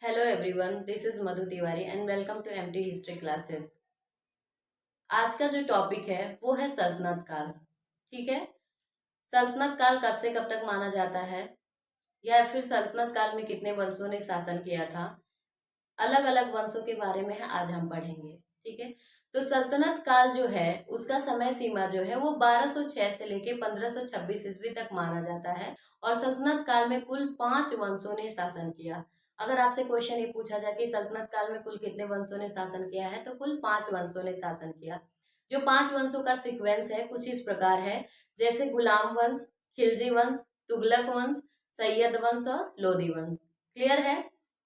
Hello everyone, this is Madhu Tiwari and welcome to MT history classes. आज का जो topic है वो है सल्तनत काल। ठीक है। सल्तनत काल कब से कब तक माना जाता है, या फिर सल्तनत काल में कितने वंशों ने शासन किया था, अलग अलग वंशों के बारे में है आज हम पढ़ेंगे। ठीक है। तो सल्तनत काल जो है उसका समय सीमा जो है वो 1206 से लेके 1526 ईस्वी तक माना जाता है। और सल्तनत काल में कुल 5 वंशों ने शासन किया। अगर आपसे क्वेश्चन ये पूछा जाए कि सल्तनत काल में कुल कितने वंशों ने शासन किया है, तो कुल 5 वंशों ने शासन किया। जो 5 वंशों का सीक्वेंस है कुछ इस प्रकार है, जैसे गुलाम वंश, खिलजी वंश, तुगलक वंश, सैयद वंश और लोधी वंश। क्लियर है।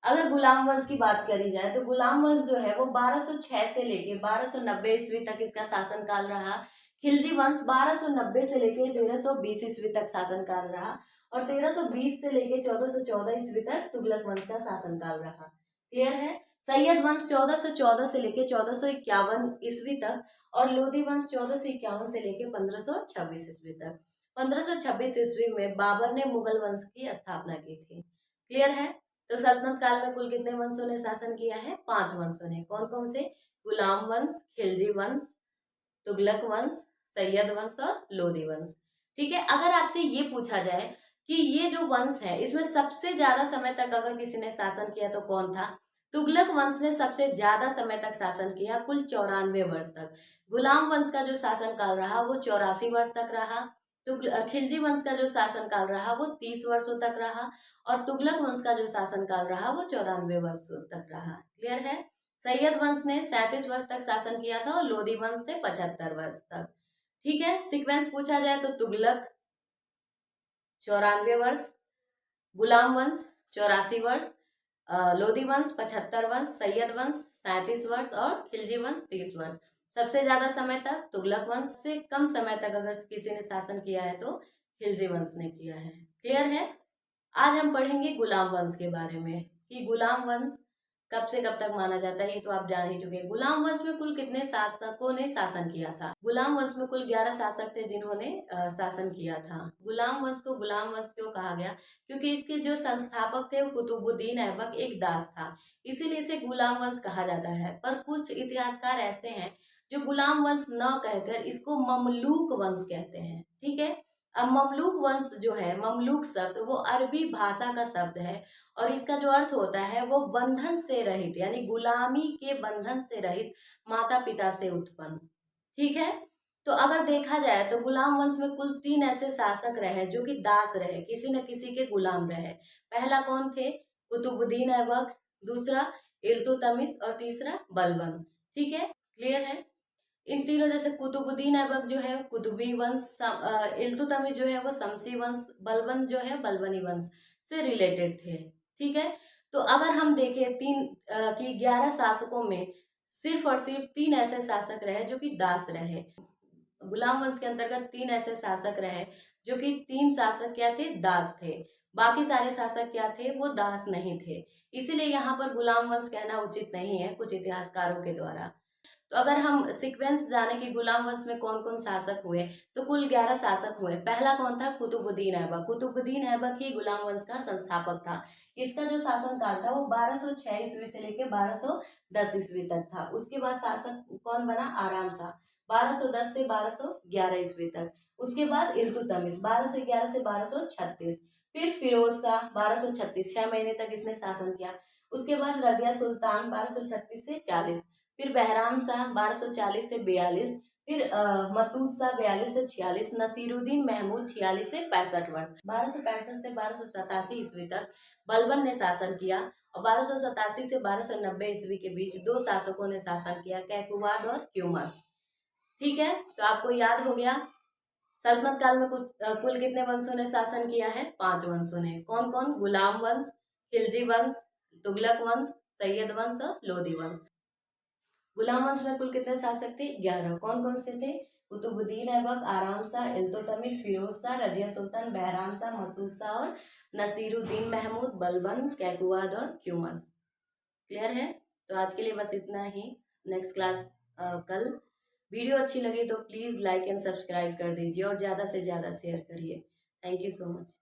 अगर गुलाम वंश की बात करी जाए तो गुलाम वंश जो है वो 1206 से लेके 1290 ईस्वी तक इसका शासन काल रहा। खिलजी वंश 1290 से लेके 1320 ईस्वी तक शासन काल रहा। और 1320 से लेके 1414 ईस्वी तक तुगलक वंश का शासन काल रहा। क्लियर है। सैयद वंश 1414 से लेके 1451 ईस्वी तक और लोधी वंश 1451 से लेके 1526 ईस्वी तक। 1526 ईस्वी में बाबर ने मुगल वंश की स्थापना की थी। क्लियर है। तो सल्तनत काल में कुल कितने वंशों ने शासन किया है? 5 वंशों ने। कौन कौन से? गुलाम वंश, खिलजी वंश, तुगलक वंश, सैयद वंश और लोधी वंश। ठीक है। अगर आपसे ये पूछा जाए कि ये जो वंश है इसमें सबसे ज्यादा समय तक अगर किसी ने शासन किया तो कौन था? तुगलक वंश ने सबसे ज्यादा समय तक शासन किया, कुल 94 वर्ष तक। गुलाम वंश का जो शासन काल रहा वो 84 वर्ष तक रहा। खिलजी वंश का जो शासन काल रहा वो 30 वर्षों तक रहा। और तुगलक वंश का जो शासन काल रहा वो 94 वर्षों तक रहा। क्लियर है। सैयद वंश ने 37 वर्ष तक शासन किया था और लोधी वंश ने 75 वर्ष तक। ठीक है। सीक्वेंस पूछा जाए तो तुगलक 94 वर्ष, गुलाम वंश 84 वर्ष, लोधी वंश 75 वर्ष, सैयद वंश 37 वर्ष और खिलजी वंश 30 वर्ष। सबसे ज्यादा समय तक तुगलक वंश, से कम समय तक अगर किसी ने शासन किया है तो खिलजी वंश ने किया है। क्लियर है। आज हम पढ़ेंगे गुलाम वंश के बारे में कि गुलाम वंश कब से कब तक माना जाता है। ये तो आप जान ही चुके हैं। गुलाम वंश में कुल कितने शासकों ने शासन किया था? गुलाम वंश में कुल 11 शासक थे जिन्होंने शासन किया था। गुलाम वंश को गुलाम वंश क्यों कहा गया? क्योंकि इसके जो संस्थापक थे वो कुतुबुद्दीन ऐबक एक दास था, इसीलिए इसे गुलाम वंश कहा जाता है। पर कुछ इतिहासकार ऐसे हैं जो गुलाम वंश न कहकर इसको ममलूक वंश कहते हैं। ठीक है। अब ममलूक वंश जो है, ममलूक शब्द वो अरबी भाषा का शब्द है और इसका जो अर्थ होता है वो बंधन से रहित, यानी गुलामी के बंधन से रहित, माता पिता से उत्पन्न। ठीक है। तो अगर देखा जाए तो गुलाम वंश में कुल 3 ऐसे शासक रहे जो कि दास रहे, किसी न किसी के गुलाम रहे। पहला कौन थे? कुतुबुद्दीन ऐबक, दूसरा इल्तुतमिश और तीसरा बलबन। ठीक है। क्लियर है। इन तीनों, जैसे कुतुबुद्दीन ऐबक जो है कुतुबी वंश, इल्तुतमिश जो है वो शमसी वंश, बलबन जो है बलबनी वंश से रिलेटेड थे। ठीक है। तो अगर हम देखें कि 11 शासकों में सिर्फ और सिर्फ 3 ऐसे शासक रहे जो कि दास रहे। गुलाम वंश के अंतर्गत 3 ऐसे शासक रहे जो कि 3 शासक क्या थे? दास थे। बाकी सारे शासक क्या थे? वो दास नहीं थे। इसीलिए यहाँ पर गुलाम वंश कहना उचित नहीं है कुछ इतिहासकारों के द्वारा। तो अगर हम सीक्वेंस जाने कि गुलाम वंश में कौन कौन शासक हुए, तो कुल 11 शासक हुए। पहला कौन था? कुतुबुद्दीन ऐबक। कुतुबुद्दीन ऐबक ही गुलाम वंश का संस्थापक था। इसका जो शासन काल था वो 1206 ईस्वी से लेकर 1210 ईस्वी तक था। उसके बाद शासक कौन बना? आराम शाह, 1210 से 1211 ईस्वी तक। उसके बाद इल्तुतमिश 1211 से 1236। फिर फिरोज शाह 1236, 6 महीने तक इसने शासन किया। उसके बाद रजिया सुल्तान 1236 से 40। फिर बहराम शाह 1240 से 42। फिर मसूद शाह 42 से 46। नसीरुद्दीन महमूद 46 से 65 वर्ष। 1265 से 1287 ईस्वी तक बलबन ने शासन किया। और 1287 से 1290 ईस्वी के बीच 2 शासकों ने शासन किया, कैकुबाद और क्यूमर्स। ठीक है। तो आपको याद हो गया सल्तनत काल में कुल कितने वंशों ने शासन किया है? 5 वंशों ने। कौन कौन? गुलाम वंश, खिलजी वंश, तुगलक वंश, सैयद वंश और लोधी वंश। गुलाम वंश में कुल कितने शासक थे? 11। कौन कौन से थे? कुतुबुद्दीन ऐबक, आराम शाह, इल्तुतमिश, फिरोज शाह, रजिया सुल्तान, बहराम शाह, मसूद शाह और नसीरुद्दीन महमूद, बलबन, कैकुवाद और क्यूमर्स। क्लियर है। तो आज के लिए बस इतना ही। नेक्स्ट क्लास कल। वीडियो अच्छी लगी तो प्लीज़ लाइक एंड सब्सक्राइब कर दीजिए और ज़्यादा से ज़्यादा शेयर करिए। Thank you so much.